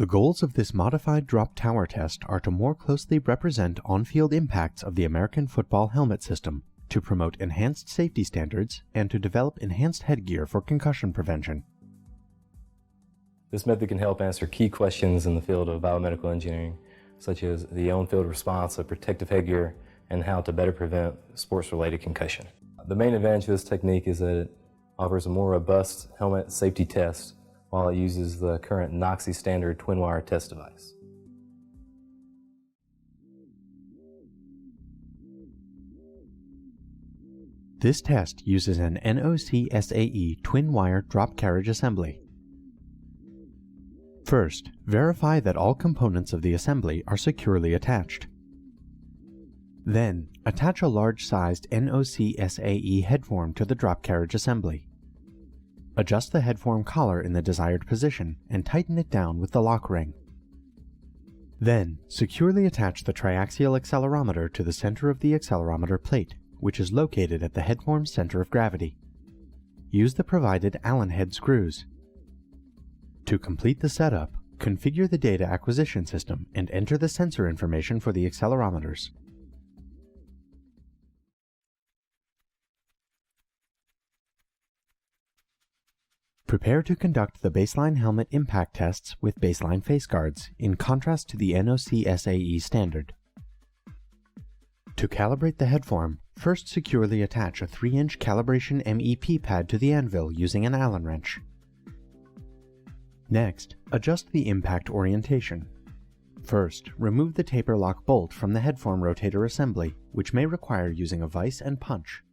The goals of this modified drop tower test are to more closely represent on-field impacts of the American football helmet system, to promote enhanced safety standards, and to develop enhanced headgear for concussion prevention. This method can help answer key questions in the field of biomedical engineering, such as the on-field response of protective headgear and how to better prevent sports-related concussion. The main advantage of this technique is that it offers a more robust helmet safety test while it uses the current NOCSAE Standard twin-wire test device. This test uses an NOCSAE twin-wire drop carriage assembly. First, verify that all components of the assembly are securely attached. Then, attach a large-sized NOCSAE headform to the drop carriage assembly. Adjust the headform collar in the desired position and tighten it down with the lock ring. Then, securely attach the triaxial accelerometer to the center of the accelerometer plate, which is located at the headform's center of gravity. Use the provided Allen head screws. To complete the setup, configure the data acquisition system and enter the sensor information for the accelerometers. Prepare to conduct the baseline helmet impact tests with baseline face guards, in contrast to the NOCSAE standard. To calibrate the headform, first securely attach a 3-inch calibration MEP pad to the anvil using an Allen wrench. Next, adjust the impact orientation. First, remove the taper lock bolt from the headform rotator assembly, which may require using a vise and punch.